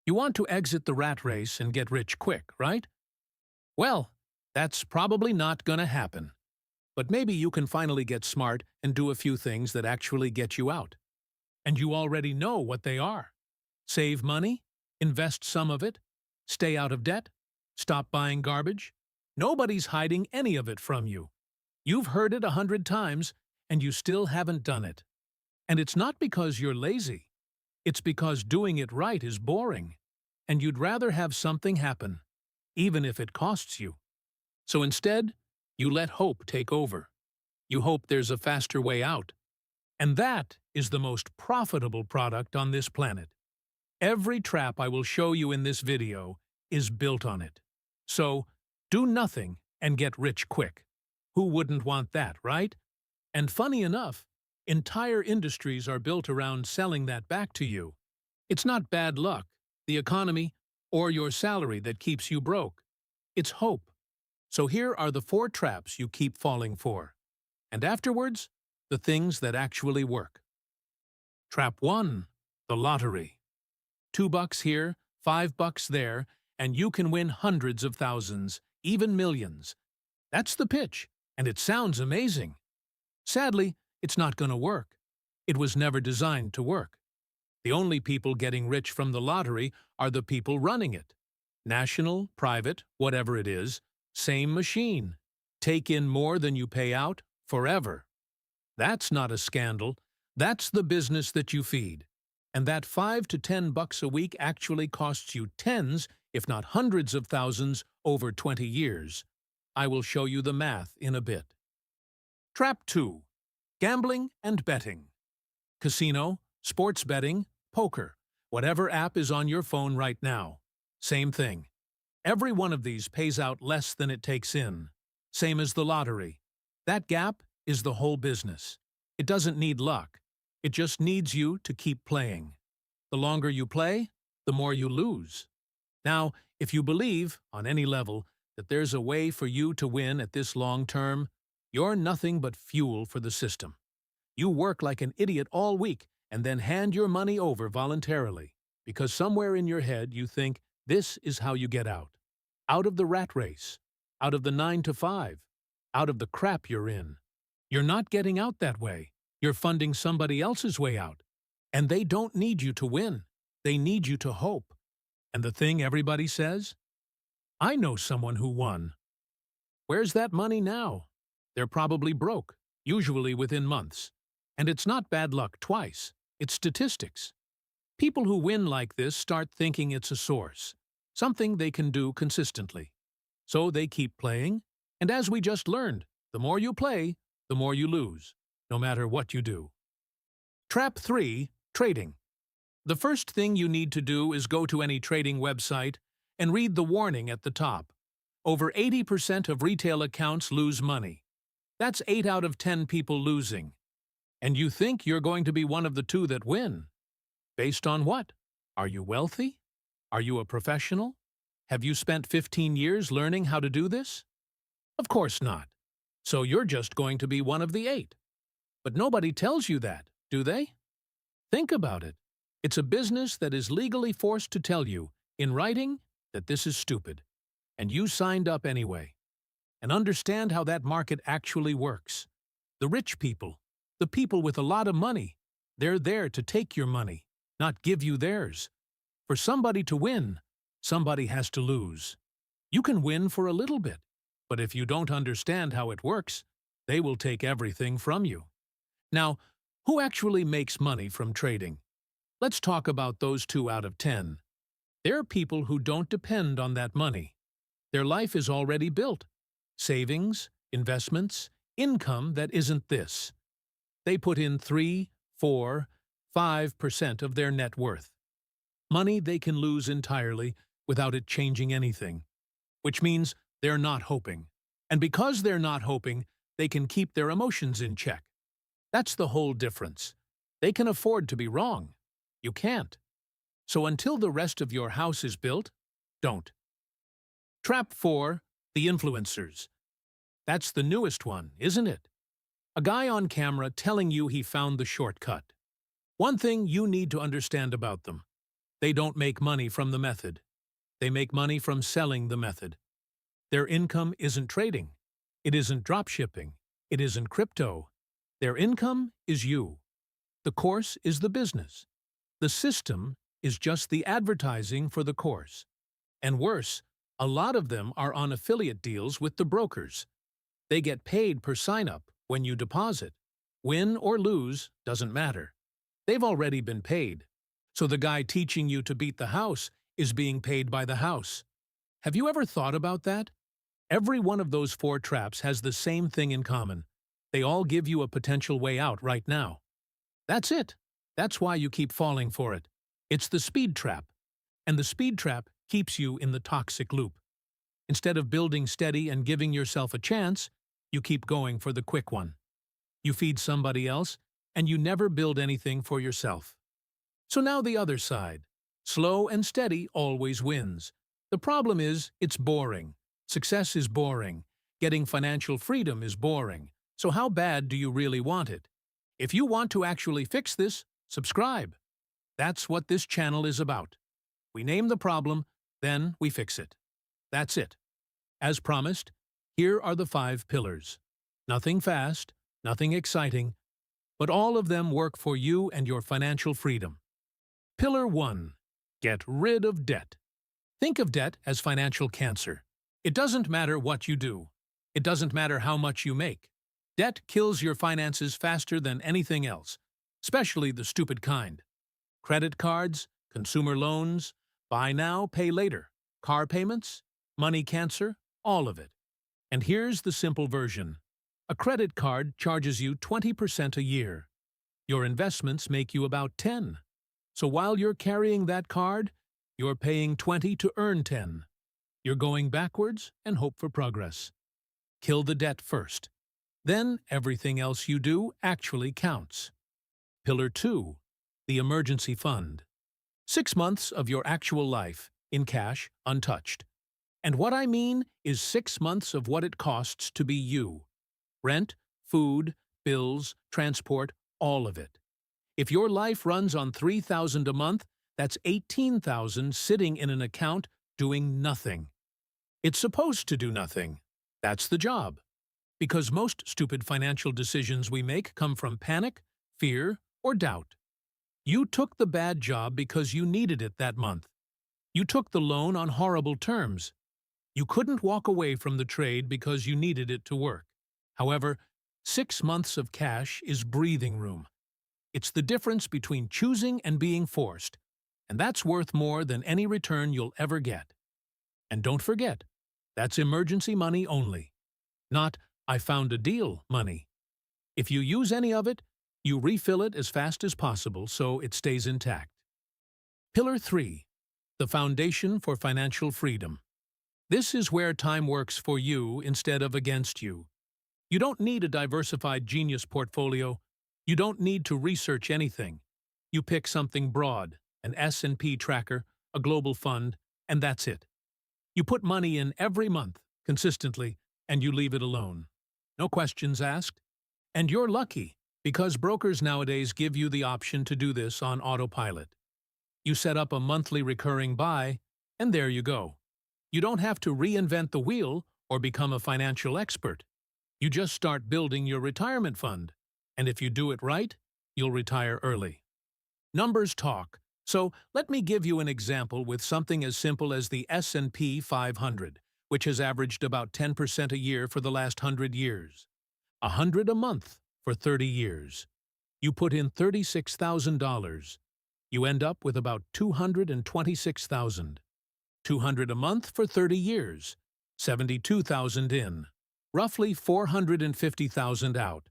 You want to exit the rat race and get rich quick, right? Well, that's probably not gonna happen. But maybe you can finally get smart and do a few things that actually get you out. And you already know what they are. Save money, invest some of it, stay out of debt, stop buying garbage. Nobody's hiding any of it from you. You've heard it 100 times, and you still haven't done it. And it's not because you're lazy. It's because doing it right is boring, and you'd rather have something happen, even if it costs you. So instead, you let hope take over. You hope there's a faster way out. And that is the most profitable product on this planet. Every trap I will show you in this video is built on it. So, do nothing and get rich quick. Who wouldn't want that, right? And funny enough, entire industries are built around selling that back to you. It's not bad luck, the economy, or your salary that keeps you broke. It's hope. So here are the 4 traps you keep falling for. And afterwards, the things that actually work. Trap 1. The lottery. $2 here, $5 there, and you can win hundreds of thousands, even millions. That's the pitch, and it sounds amazing. Sadly, it's not going to work. It was never designed to work. The only people getting rich from the lottery are the people running it. National, private, whatever it is, same machine. Take in more than you pay out, forever. That's not a scandal. That's the business that you feed. And that $5 to $10 a week actually costs you tens, if not hundreds of thousands, over 20 years. I will show you the math in a bit. Trap 2. Gambling and betting. Casino, sports betting, poker, whatever app is on your phone right now. Same thing. Every one of these pays out less than it takes in. Same as the lottery. That gap is the whole business. It doesn't need luck. It just needs you to keep playing. The longer you play, the more you lose. Now, if you believe, on any level, that there's a way for you to win at this long term, you're nothing but fuel for the system. You work like an idiot all week and then hand your money over voluntarily, because somewhere in your head you think this is how you get out. Out of the rat race, out of the 9 to 5, out of the crap you're in. You're not getting out that way. You're funding somebody else's way out. And they don't need you to win. They need you to hope. And the thing everybody says? I know someone who won. Where's that money now? They're probably broke, usually within months. And it's not bad luck twice. It's statistics. People who win like this start thinking it's a source, something they can do consistently. So they keep playing, and as we just learned, the more you play, the more you lose, no matter what you do. Trap 3. Trading. The first thing you need to do is go to any trading website and read the warning at the top. Over 80% of retail accounts lose money. That's 8 out of 10 people losing. And you think you're going to be one of the 2 that win. Based on what? Are you wealthy? Are you a professional? Have you spent 15 years learning how to do this? Of course not. So you're just going to be one of the 8. But nobody tells you that, do they? Think about it. It's a business that is legally forced to tell you, in writing, that this is stupid. And you signed up anyway. And understand how that market actually works. The rich people, the people with a lot of money, they're there to take your money, not give you theirs. For somebody to win, somebody has to lose. You can win for a little bit, but if you don't understand how it works, they will take everything from you. Now, who actually makes money from trading? Let's talk about those 2 out of 10. They're people who don't depend on that money. Their life is already built. Savings, investments, income that isn't this. They put in 3, 4, 5% of their net worth. Money they can lose entirely without it changing anything. Which means they're not hoping. And because they're not hoping, they can keep their emotions in check. That's the whole difference. They can afford to be wrong. You can't. So until the rest of your house is built, don't. Trap 4. The influencers. That's the newest one, isn't it? A guy on camera telling you he found the shortcut. One thing you need to understand about them. They don't make money from the method. They make money from selling the method. Their income isn't trading. It isn't dropshipping. It isn't crypto. Their income is you. The course is the business. The system is just the advertising for the course. And worse, a lot of them are on affiliate deals with the brokers. They get paid per sign-up when you deposit. Win or lose doesn't matter. They've already been paid. So the guy teaching you to beat the house is being paid by the house. Have you ever thought about that? Every one of those 4 traps has the same thing in common. They all give you a potential way out right now. That's it. That's why you keep falling for it. It's the speed trap. And the speed trap keeps you in the toxic loop. Instead of building steady and giving yourself a chance, you keep going for the quick one. You feed somebody else, and you never build anything for yourself. So now the other side. Slow and steady always wins. The problem is, it's boring. Success is boring. Getting financial freedom is boring. So how bad do you really want it? If you want to actually fix this, subscribe. That's what this channel is about. We name the problem, then we fix it. That's it. As promised, here are the 5 pillars. Nothing fast, nothing exciting, but all of them work for you and your financial freedom. Pillar 1. Get rid of debt. Think of debt as financial cancer. It doesn't matter what you do. It doesn't matter how much you make. Debt kills your finances faster than anything else, especially the stupid kind. Credit cards, consumer loans, buy now, pay later, car payments, money cancer, all of it. And here's the simple version. A credit card charges you 20% a year. Your investments make you about 10. So while you're carrying that card, you're paying 20 to earn 10. You're going backwards and hope for progress. Kill the debt first. Then everything else you do actually counts. Pillar 2. The emergency fund. 6 months of your actual life, in cash, untouched. And what I mean is 6 months of what it costs to be you. Rent, food, bills, transport, all of it. If your life runs on $3,000 a month, that's $18,000 sitting in an account doing nothing. It's supposed to do nothing. That's the job. Because most stupid financial decisions we make come from panic, fear, or doubt. You took the bad job because you needed it that month. You took the loan on horrible terms. You couldn't walk away from the trade because you needed it to work. However, 6 months of cash is breathing room. It's the difference between choosing and being forced, and that's worth more than any return you'll ever get. And don't forget, that's emergency money only, not "I found a deal" money. If you use any of it, you refill it as fast as possible so it stays intact. Pillar 3. The foundation for financial freedom. This is where time works for you instead of against you. You don't need a diversified genius portfolio. You don't need to research anything. You pick something broad, an S&P tracker, a global fund, and that's it. You put money in every month, consistently, and you leave it alone. No questions asked. And you're lucky, because brokers nowadays give you the option to do this on Autopilot. You set up a monthly recurring buy, and there you go. You don't have to reinvent the wheel or become a financial expert. You just start building your retirement fund, and if you do it right, you'll retire early. Numbers talk, so let me give you an example with something as simple as the S&P 500, which has averaged about 10% a year for the last 100 years. 100 a month for 30 years. You put in $36,000. You end up with about $226,000. 200 a month for 30 years. 72,000 in. Roughly 450,000 out.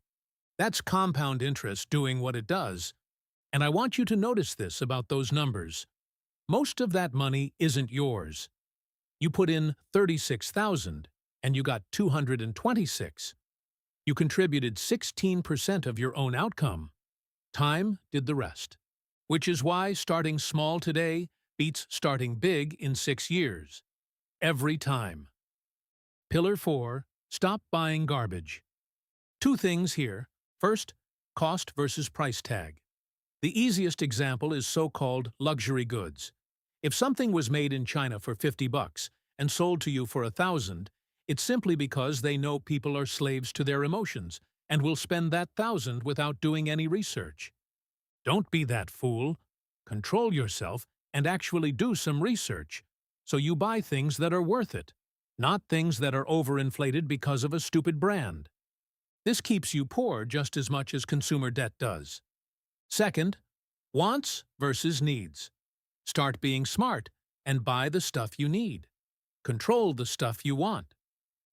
That's compound interest doing what it does. And I want you to notice this about those numbers. Most of that money isn't yours. You put in 36,000 and you got 226. You contributed 16% of your own outcome. Time did the rest. Which is why starting small today beats starting big in 6 years. Every time. Pillar 4. Stop buying garbage. 2 things here. First, cost versus price tag. The easiest example is so-called luxury goods. If something was made in China for 50 bucks and sold to you for 1,000, it's simply because they know people are slaves to their emotions and will spend that 1,000 without doing any research. Don't be that fool. Control yourself and actually do some research, so you buy things that are worth it, not things that are overinflated because of a stupid brand. This keeps you poor just as much as consumer debt does. Second, wants versus needs. Start being smart and buy the stuff you need. Control the stuff you want.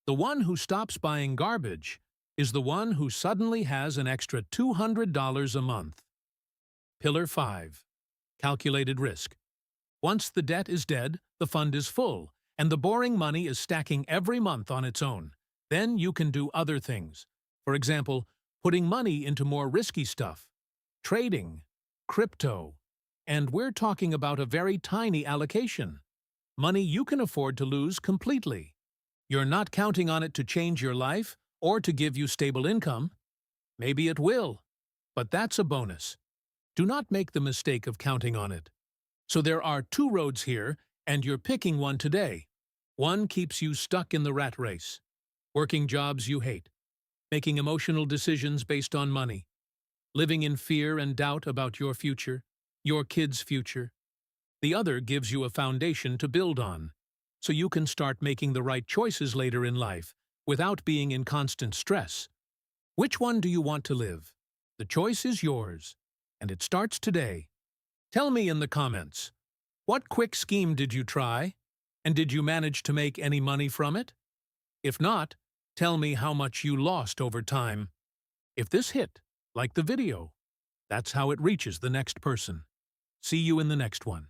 The one who stops buying garbage is the one who suddenly has an extra $200 a month. Pillar 5. Calculated risk. Once the debt is dead, the fund is full, and the boring money is stacking every month on its own. Then you can do other things. For example, putting money into more risky stuff, trading, crypto, and we're talking about a very tiny allocation. Money you can afford to lose completely. You're not counting on it to change your life or to give you stable income. Maybe it will, but that's a bonus. Do not make the mistake of counting on it. So there are two roads here, and you're picking one today. One keeps you stuck in the rat race, working jobs you hate, making emotional decisions based on money, living in fear and doubt about your future, your kids' future. The other gives you a foundation to build on, so you can start making the right choices later in life without being in constant stress. Which one do you want to live? The choice is yours, and it starts today. Tell me in the comments, what quick scheme did you try? And did you manage to make any money from it? If not, tell me how much you lost over time. If this hit, like the video. That's how it reaches the next person. See you in the next one.